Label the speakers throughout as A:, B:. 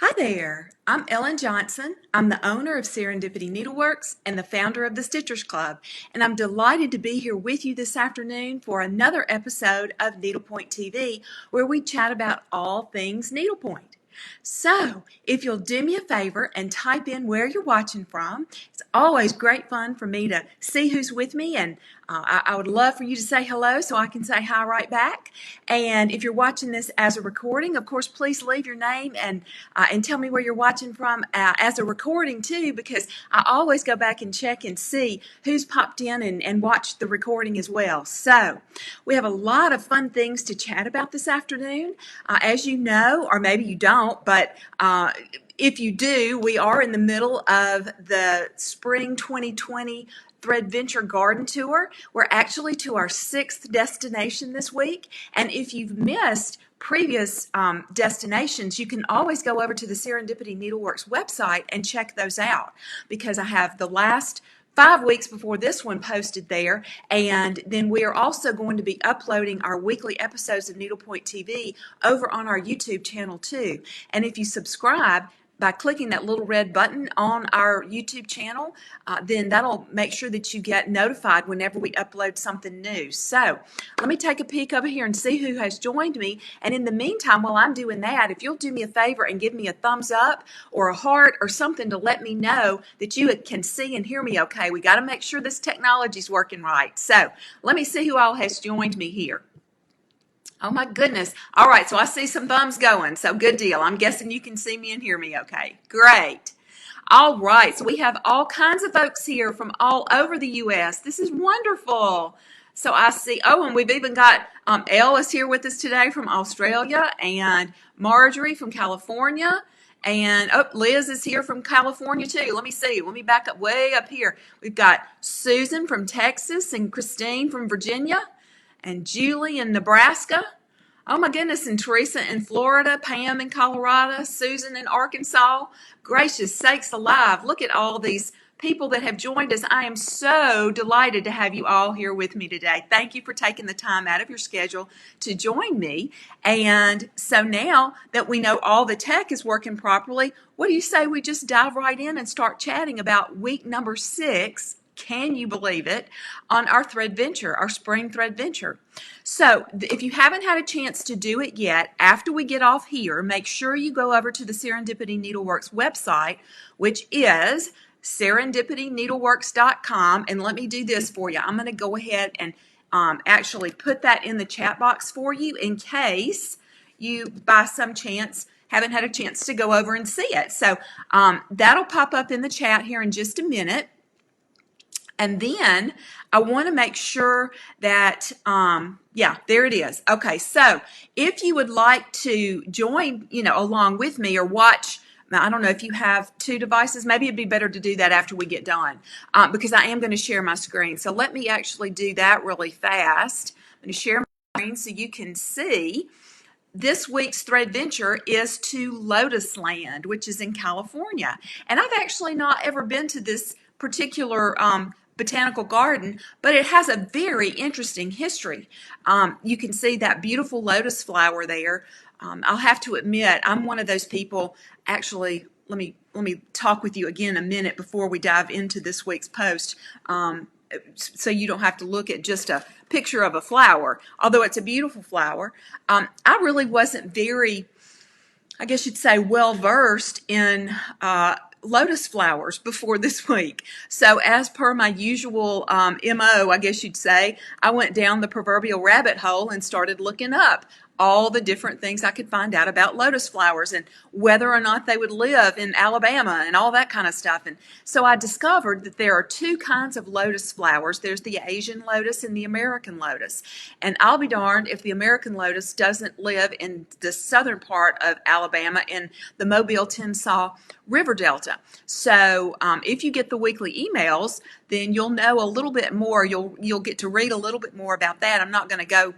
A: Hi there, I'm Ellen Johnson. I'm the owner of Serendipity Needleworks and the founder of the Stitchers Club, and I'm delighted to be here with you this afternoon for another episode of Needlepoint TV where we chat about all things needlepoint. So, if you'll do me a favor and type in where you're watching from, it's always great fun for me to see who's with me, and I would love for you to say hello so I can say hi right back. And if you're watching this as a recording, of course, please leave your name and tell me where you're watching from as a recording too, because I always go back and check and see who's popped in and watched the recording as well. So we have a lot of fun things to chat about this afternoon. As you know, or maybe you don't, but if you do, we are in the middle of the spring 2020 Threadventure Garden Tour. We're actually to our 6th destination this week, and if you've missed previous destinations, you can always go over to the Serendipity Needleworks website and check those out, because I have the last 5 weeks before this one posted there, and then we are also going to be uploading our weekly episodes of Needlepoint TV over on our YouTube channel too. And if you subscribe by clicking that little red button on our YouTube channel, then that'll make sure that you get notified whenever we upload something new. So let me take a peek over here and see who has joined me. And in the meantime, while I'm doing that, if you'll do me a favor and give me a thumbs up or a heart or something to let me know that you can see and hear me okay. We got to make sure this technology is working right. So let me see who all has joined me here. Oh my goodness. All right, so I see some thumbs going, so good deal. I'm guessing you can see me and hear me okay. Great. All right, so we have all kinds of folks here from all over the U.S. This is wonderful. So I see, oh, and we've even got Elle is here with us today from Australia, and Marjorie from California, and oh, Liz is here from California too. Let me see. Let me back up way up here. We've got Susan from Texas and Christine from Virginia, and Julie in Nebraska. Oh my goodness, and Teresa in Florida, Pam in Colorado, Susan in Arkansas. Gracious sakes alive, look at all these people that have joined us. I am so delighted to have you all here with me today. Thank you for taking the time out of your schedule to join me. And so now that we know all the tech is working properly, what do you say we just dive right in and start chatting about week number 6? Can you believe it? On our Threadventure, our spring Threadventure. So if you haven't had a chance to do it yet, after we get off here, make sure you go over to the Serendipity Needleworks website, which is serendipityneedleworks.com. And let me do this for you. I'm going to go ahead and actually put that in the chat box for you in case you, by some chance, haven't had a chance to go over and see it. So that'll pop up in the chat here in just a minute. And then I want to make sure that, yeah, there it is. Okay, so if you would like to join, along with me or watch, I don't know if you have 2 devices, maybe it'd be better to do that after we get done, because I am going to share my screen. So let me actually do that really fast. I'm going to share my screen so you can see. This week's Threadventure is to Lotusland, which is in California. And I've actually not ever been to this particular botanical garden, but it has a very interesting history. You can see that beautiful lotus flower there. I'll have to admit, I'm one of those people. Actually, let me talk with you again a minute before we dive into this week's post, so you don't have to look at just a picture of a flower, although it's a beautiful flower. I really wasn't very, I guess you'd say, well versed in lotus flowers before this week. So as per my usual MO, I guess you'd say, I went down the proverbial rabbit hole and started looking up all the different things I could find out about lotus flowers and whether or not they would live in Alabama and all that kind of stuff. And so I discovered that there are 2 kinds of lotus flowers. There's the Asian lotus and the American lotus. And I'll be darned if the American lotus doesn't live in the southern part of Alabama in the Mobile-Tensaw River Delta. So if you get the weekly emails, then you'll know a little bit more. You'll get to read a little bit more about that. I'm not going to go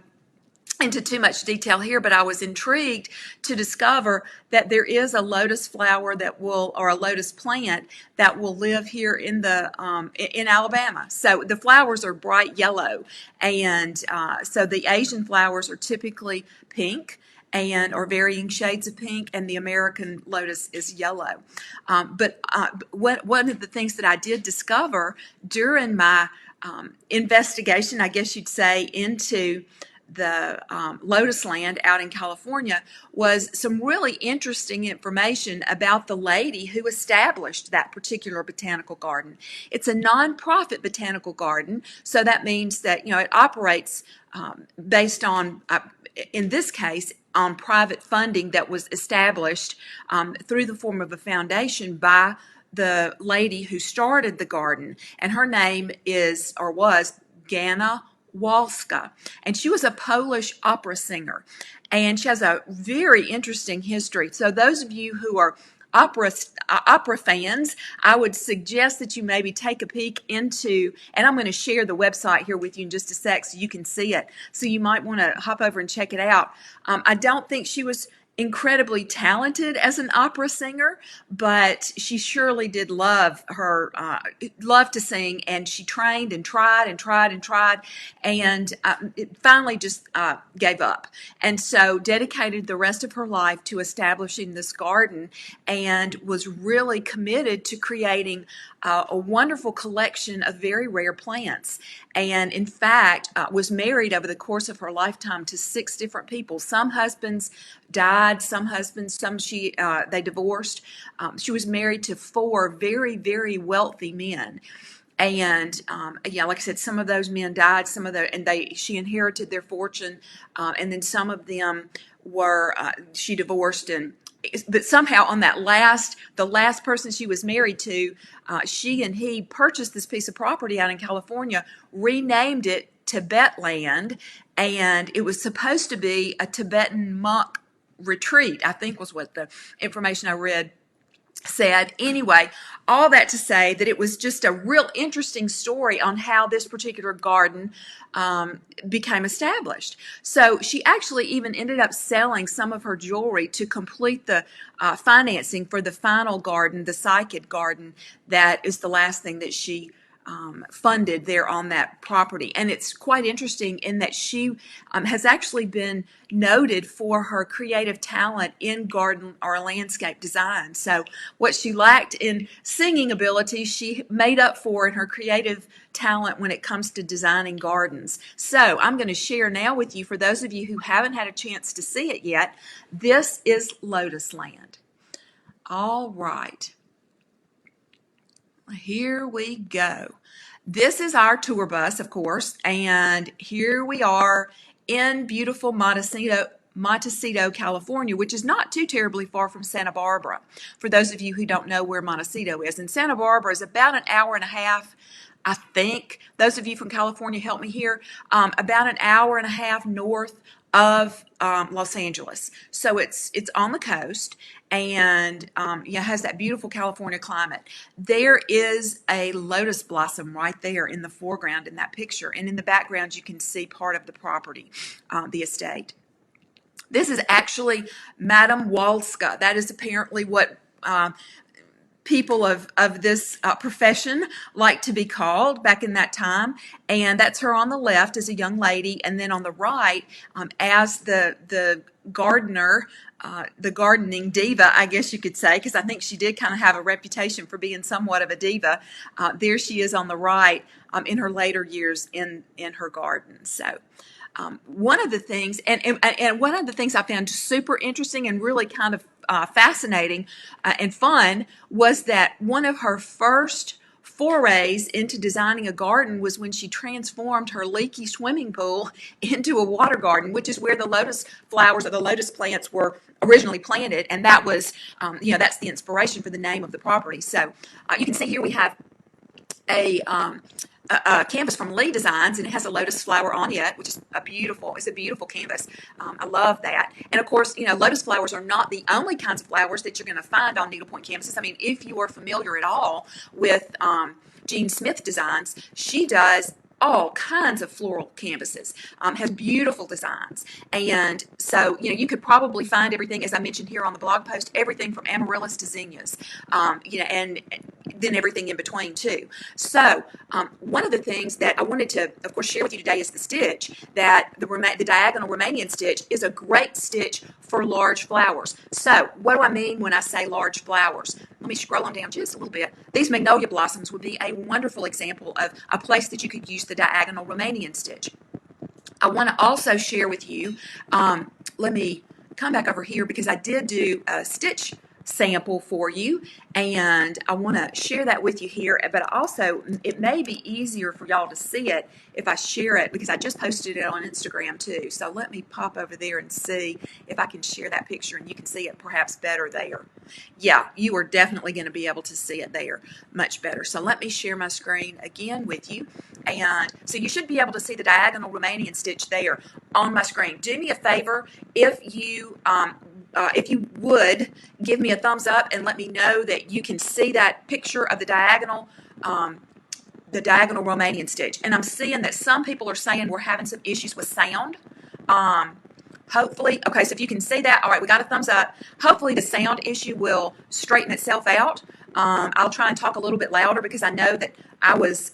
A: into too much detail here, but I was intrigued to discover that there is a lotus flower that will, or a lotus plant that will live here in the in Alabama. So the flowers are bright yellow, and so the Asian flowers are typically pink, or varying shades of pink, and the American lotus is yellow. But one of the things that I did discover during my investigation, I guess you'd say, into the Lotusland out in California was some really interesting information about the lady who established that particular botanical garden. It's a nonprofit botanical garden, so that means that it operates based on, in this case, on private funding that was established through the form of a foundation by the lady who started the garden, and her name is, or was, Gana Walska, and she was a Polish opera singer, and she has a very interesting history. So those of you who are opera fans, I would suggest that you maybe take a peek into, and I'm going to share the website here with you in just a sec so you can see it. So you might want to hop over and check it out. I don't think she was incredibly talented as an opera singer, but she surely did love to sing, and she trained and tried and tried and tried, and it finally just gave up, and so dedicated the rest of her life to establishing this garden, and was really committed to creating a wonderful collection of very rare plants, and in fact was married over the course of her lifetime to 6 different people. Some husbands died, some they divorced. She was married to 4 very, very wealthy men. And like I said, some of those men died, she inherited their fortune, and then some of them were she divorced, but somehow on the last person she was married to, she and he purchased this piece of property out in California, renamed it Tibetland, and it was supposed to be a Tibetan monk retreat, I think was what the information I read said. Anyway, all that to say that it was just a real interesting story on how this particular garden became established. So she actually even ended up selling some of her jewelry to complete the financing for the final garden, the Psychic garden, that is the last thing that she funded there on that property. And it's quite interesting in that she has actually been noted for her creative talent in garden or landscape design. So what she lacked in singing ability, she made up for in her creative talent when it comes to designing gardens. So I'm going to share now with you, for those of you who haven't had a chance to see it yet, this is Lotusland. All right. Here we go. This is our tour bus, of course, and here we are in beautiful Montecito, California, which is not too terribly far from Santa Barbara. For those of you who don't know where Montecito is, and Santa Barbara is about an hour and a half, I think. Those of you from California, help me here. About an hour and a half north of Los Angeles. So it's on the coast, and has that beautiful California climate. There is a lotus blossom right there in the foreground in that picture, and in the background you can see part of the property, the estate. This is actually Madame Walska. That is apparently what people of this profession like to be called back in that time, and that's her on the left as a young lady, and then on the right as the gardener, the gardening diva, I guess you could say, because I think she did kind of have a reputation for being somewhat of a diva. There she is on the right in her later years in her garden. So one of the things, and one of the things I found super interesting and really kind of fascinating and fun was that one of her first forays into designing a garden was when she transformed her leaky swimming pool into a water garden, which is where the lotus flowers or the lotus plants were originally planted, and that was, that's the inspiration for the name of the property. So you can see here we have a canvas from Lee Designs, and it has a lotus flower on it, which is a beautiful canvas. I love that. And of course, lotus flowers are not the only kinds of flowers that you're going to find on needlepoint canvases. I mean, if you are familiar at all with Jean Smith Designs, she does all kinds of floral canvases, has beautiful designs. And so, you could probably find everything, as I mentioned here on the blog post, everything from amaryllis to zinnias, and then everything in between too. So one of the things that I wanted to, of course, share with you today is the stitch, that the diagonal Romanian stitch is a great stitch for large flowers. So what do I mean when I say large flowers? Let me scroll on down just a little bit. These magnolia blossoms would be a wonderful example of a place that you could use the diagonal Romanian stitch. I want to also share with you, let me come back over here because I did do a stitch sample for you, and I want to share that with you here, but also it may be easier for y'all to see it if I share it because I just posted it on Instagram too. So let me pop over there and see if I can share that picture and you can see it perhaps better there. Yeah, you are definitely going to be able to see it there much better. So let me share my screen again with you, and so you should be able to see the diagonal Romanian stitch there on my screen. Do me a favor, if you would give me a thumbs up and let me know that you can see that picture of the diagonal Romanian stitch. And I'm seeing that some people are saying we're having some issues with sound. Hopefully, okay, so if you can see that, all right, we got a thumbs up. Hopefully the sound issue will straighten itself out. I'll try and talk a little bit louder because I know that I was,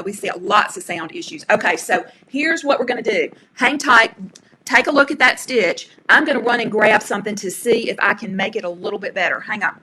A: we see lots of sound issues. Okay, so here's what we're going to do. Hang tight. Take a look at that stitch. I'm going to run and grab something to see if I can make it a little bit better. Hang on.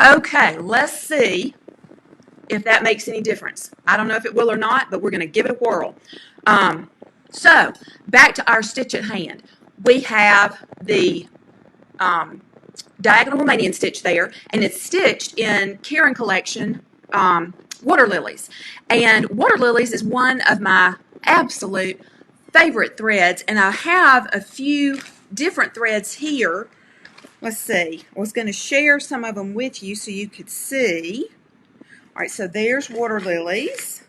A: Okay, let's see if that makes any difference. I don't know if it will or not, but we're going to give it a whirl. So back to our stitch at hand. We have the diagonal Romanian stitch there, and it's stitched in Karen Collection water lilies. And water lilies is one of my absolute favorite threads, and I have a few different threads here. Let's see. I was going to share some of them with you so you could see. All right, so there's water lilies.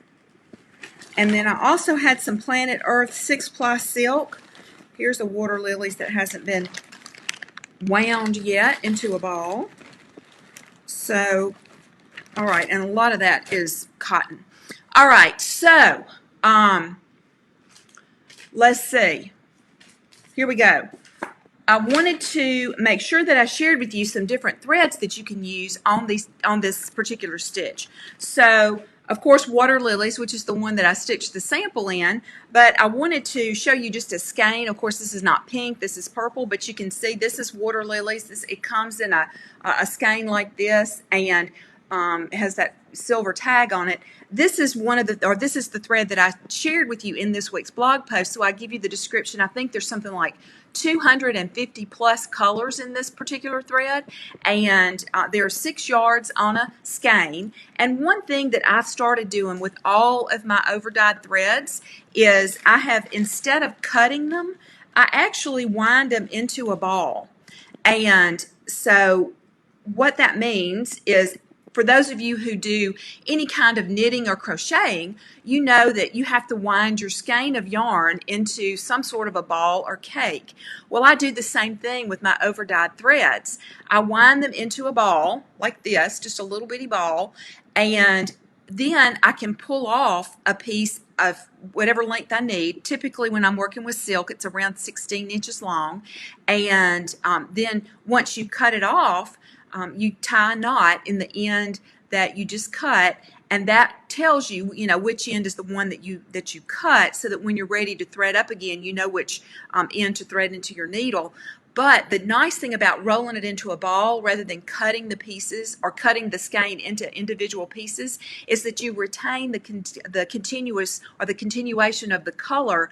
A: And then I also had some Planet Earth 6-ply silk. Here's a water lilies that hasn't been wound yet into a ball. So, all right, and a lot of that is cotton. All right, so let's see. Here we go. I wanted to make sure that I shared with you some different threads that you can use on this particular stitch. So, of course, water lilies, which is the one that I stitched the sample in, but I wanted to show you just a skein. Of course, this is not pink, this is purple, but you can see this is water lilies. It comes in a skein like this, and it has that silver tag on it. This is this is the thread that I shared with you in this week's blog post, so I give you the description. I think there's something like 250 plus colors in this particular thread, and there are 6 yards on a skein. And one thing that I've started doing with all of my overdyed threads is I have, instead of cutting them, I actually wind them into a ball. And so what that means is, for those of you who do any kind of knitting or crocheting, you know that you have to wind your skein of yarn into some sort of a ball or cake. Well, I do the same thing with my overdyed threads. I wind them into a ball like this, just a little bitty ball, and then I can pull off a piece of whatever length I need. Typically when I'm working with silk, it's around 16 inches long, and then once you cut it off, you tie a knot in the end that you just cut, and that tells you, which end is the one that you cut, so that when you're ready to thread up again, you know which end to thread into your needle. But the nice thing about rolling it into a ball rather than cutting the pieces or cutting the skein into individual pieces is that you retain the continuous or the continuation of the color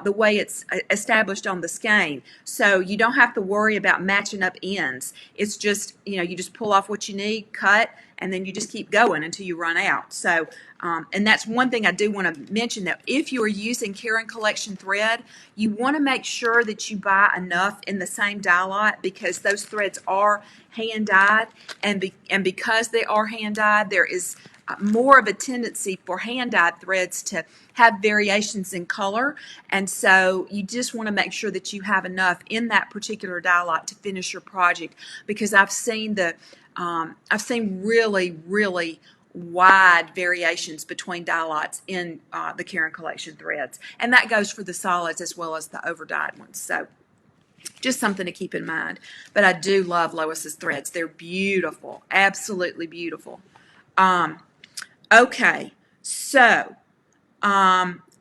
A: the way it's established on the skein. So you don't have to worry about matching up ends. It's just, you just pull off what you need, cut, and then you just keep going until you run out. So, and that's one thing I do want to mention, that if you are using Caron Collection thread, you want to make sure that you buy enough in the same dye lot, because those threads are hand dyed, and because they are hand dyed, there is more of a tendency for hand dyed threads to have variations in color, and so you just want to make sure that you have enough in that particular dye lot to finish your project, because I've seen really wide variations between dye lots in the Caron Collection threads, and that goes for the solids as well as the over dyed ones. So just something to keep in mind. But I do love Lois's threads. They're beautiful, absolutely beautiful. Okay, so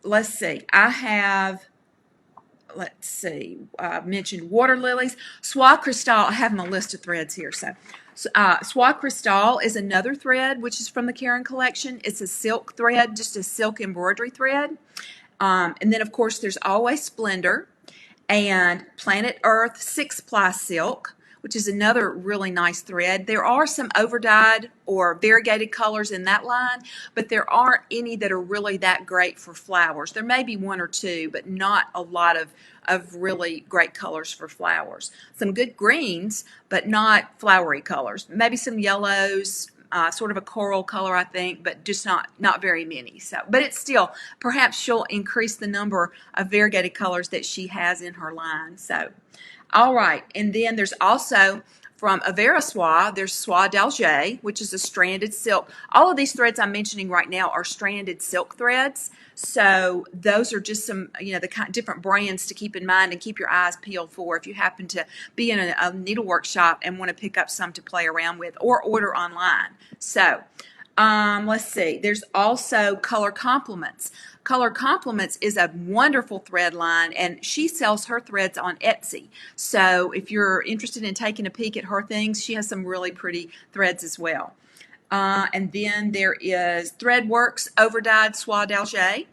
A: let's see. I mentioned water lilies. Soie Cristal, I have my list of threads here. So Soie Cristal is another thread, which is from the Caron Collection. It's a silk thread, just a silk embroidery thread. And then, of course, there's always Splendor and Planet Earth 6-ply silk, which is another really nice thread. There are some overdyed or variegated colors in that line, but there aren't any that are really that great for flowers. There may be one or two, but not a lot of really great colors for flowers. Some good greens, but not flowery colors. Maybe some yellows, sort of a coral color, I think, but just not very many. So, but it's still, perhaps she'll increase the number of variegated colors that she has in her line. So, all right, and then there's also from Avera Soie, there's Soie d'Alger, which is a stranded silk. All of these threads I'm mentioning right now are stranded silk threads. So those are just some, the different brands to keep in mind and keep your eyes peeled for if you happen to be in a needlework shop and want to pick up some to play around with or order online. So let's see. There's also Color Compliments. Color Compliments is a wonderful thread line, and she sells her threads on Etsy. So if you're interested in taking a peek at her things, she has some really pretty threads as well. And then there is Threadworks Overdyed Soie d'Alger,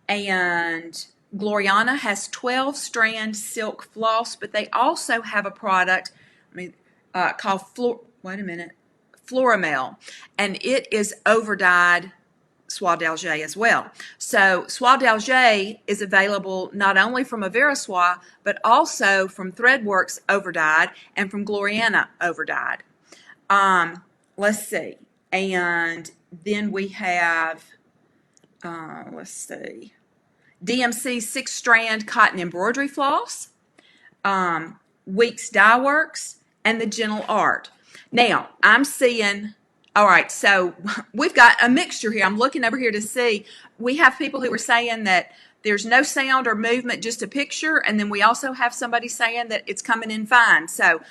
A: and Gloriana has 12-strand silk floss, but they also have a product called Floramel, and it is overdyed Soie d'Alger as well. So Soie d'Alger is available not only from Avera Soie, but also from Threadworks Overdyed and from Gloriana Overdyed. Let's see. And then we have, DMC 6-strand cotton embroidery floss, Weeks Dye Works, and the Gentle Art. Now, I'm seeing, all right, so we've got a mixture here. I'm looking over here to see. We have people who are saying that there's no sound or movement, just a picture, and then we also have somebody saying that it's coming in fine. So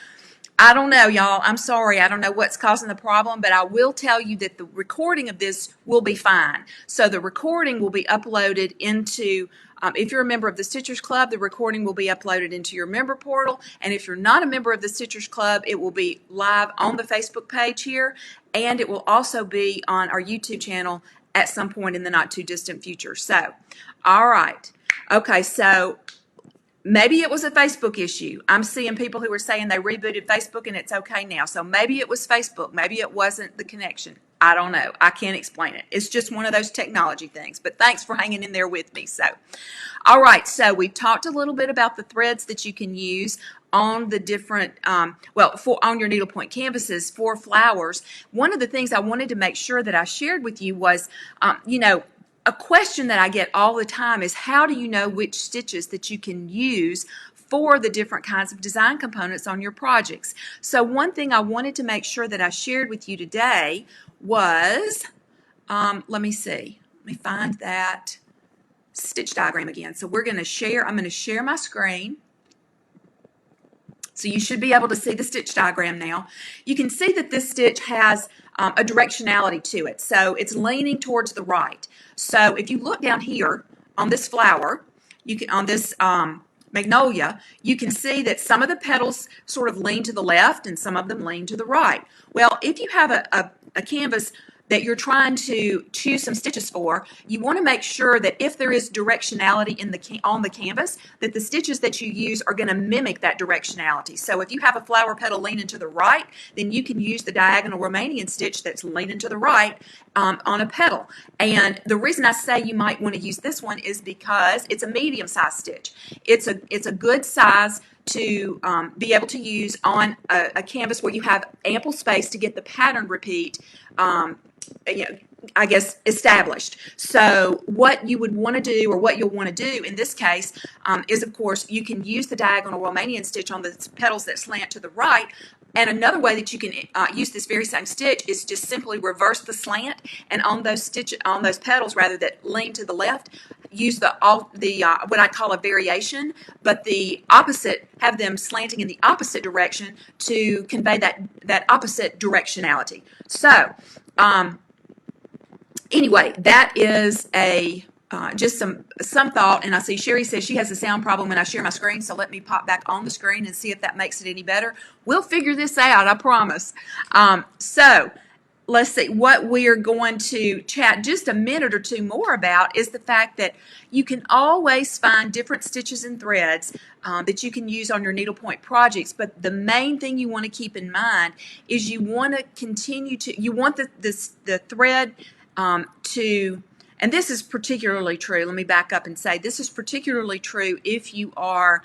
A: I don't know, y'all. I'm sorry. I don't know what's causing the problem, but I will tell you that the recording of this will be fine. So the recording will be uploaded into, if you're a member of the Stitchers Club, the recording will be uploaded into your member portal. And if you're not a member of the Stitchers Club, it will be live on the Facebook page here. And it will also be on our YouTube channel at some point in the not too distant future. So, all right. Okay, so maybe it was a Facebook issue. I'm seeing people who are saying they rebooted Facebook and it's okay now. So maybe it was Facebook. Maybe it wasn't the connection. I don't know. I can't explain it. It's just one of those technology things. But thanks for hanging in there with me. So, all right. So we've talked a little bit about the threads that you can use on the different, on your needlepoint canvases for flowers. One of the things I wanted to make sure that I shared with you was, a question that I get all the time is, how do you know which stitches that you can use for the different kinds of design components on your projects? So one thing I wanted to make sure that I shared with you today was, let me see, let me find that stitch diagram again. So I'm going to share my screen. So you should be able to see the stitch diagram now. You can see that this stitch has a directionality to it. So it's leaning towards the right. So if you look down here on this flower, you can, on this magnolia, you can see that some of the petals sort of lean to the left and some of them lean to the right. Well, if you have a canvas that you're trying to choose some stitches for, you want to make sure that if there is directionality on the canvas, that the stitches that you use are going to mimic that directionality. So if you have a flower petal leaning to the right, then you can use the diagonal Romanian stitch that's leaning to the right on a petal. And the reason I say you might want to use this one is because it's a medium-sized stitch. It's a good size to be able to use on a canvas where you have ample space to get the pattern repeat I guess, established. So what you would want to do, or what you'll want to do in this case, is, of course, you can use the diagonal Romanian stitch on the petals that slant to the right. And another way that you can use this very same stitch is just simply reverse the slant, and on those petals rather that lean to the left, use what I call a variation, but the opposite, have them slanting in the opposite direction to convey that opposite directionality. So anyway, that is just some thought. And I see Sherry says she has a sound problem when I share my screen, so let me pop back on the screen and see if that makes it any better. We'll figure this out, I promise. So let's see, what we are going to chat just a minute or two more about is the fact that you can always find different stitches and threads that you can use on your needlepoint projects, but the main thing you want to keep in mind is you want the thread and this is particularly true, let me back up and say this is particularly true if you are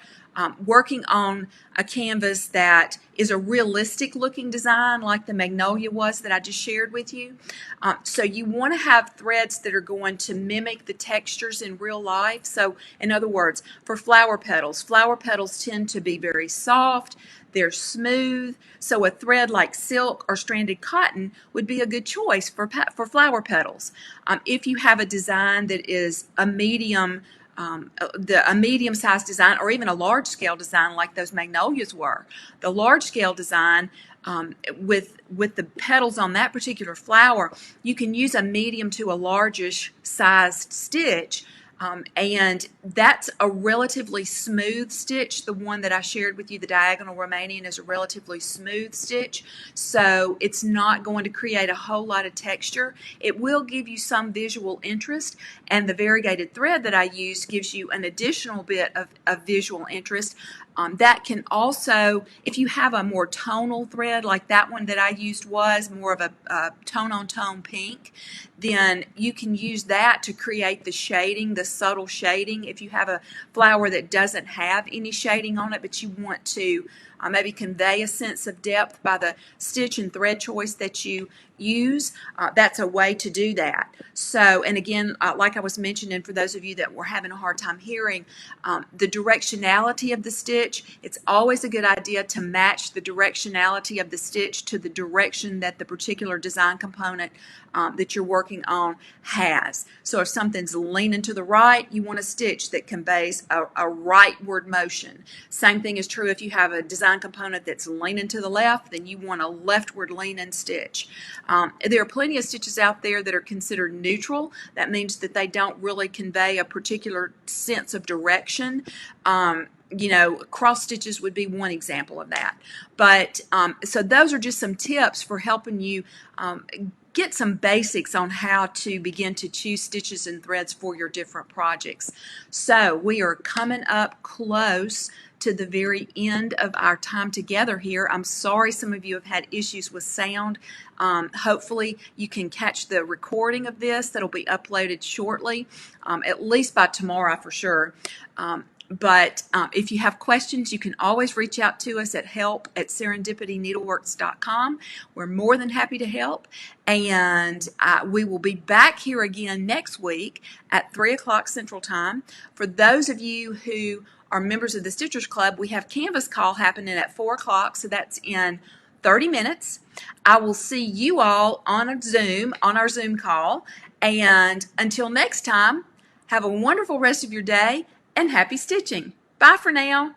A: working on a canvas that is a realistic looking design like the magnolia was that I just shared with you. So you want to have threads that are going to mimic the textures in real life. So in other words, for flower petals tend to be very soft, they're smooth, so a thread like silk or stranded cotton would be a good choice for flower petals. If you have a design that is a medium-sized design, or even a large-scale design like those magnolias were. The large-scale design with the petals on that particular flower, you can use a medium to a largish sized stitch, and that's a relatively smooth stitch. The one that I shared with you, the diagonal Romanian, is a relatively smooth stitch, so it's not going to create a whole lot of texture. It will give you some visual interest, and the variegated thread that I used gives you an additional bit of visual interest. That can also, if you have a more tonal thread like that one that I used was more of a tone-on-tone pink, then you can use that to create the shading, the subtle shading. If you have a flower that doesn't have any shading on it, but you want to maybe convey a sense of depth by the stitch and thread choice that you use, that's a way to do that. So, and again, like I was mentioning, for those of you that were having a hard time hearing, the directionality of the stitch, it's always a good idea to match the directionality of the stitch to the direction that the particular design component that you're working on has. So if something's leaning to the right, you want a stitch that conveys a rightward motion. Same thing is true if you have a design component that's leaning to the left, then you want a leftward leaning stitch. There are plenty of stitches out there that are considered neutral. That means that they don't really convey a particular sense of direction. Cross stitches would be one example of that. But so those are just some tips for helping you get some basics on how to begin to choose stitches and threads for your different projects. So we are coming up close to the very end of our time together here. I'm sorry some of you have had issues with sound. Hopefully you can catch the recording of this that'll be uploaded shortly, at least by tomorrow for sure. But if you have questions, you can always reach out to us at help@serendipityneedleworks.com. We're more than happy to help. And we will be back here again next week at 3 o'clock Central Time. For those of you who are members of the Stitchers Club, we have Canvas Call happening at 4 o'clock, so that's in 30 minutes. I will see you all on our Zoom call. And until next time, have a wonderful rest of your day and happy stitching. Bye for now.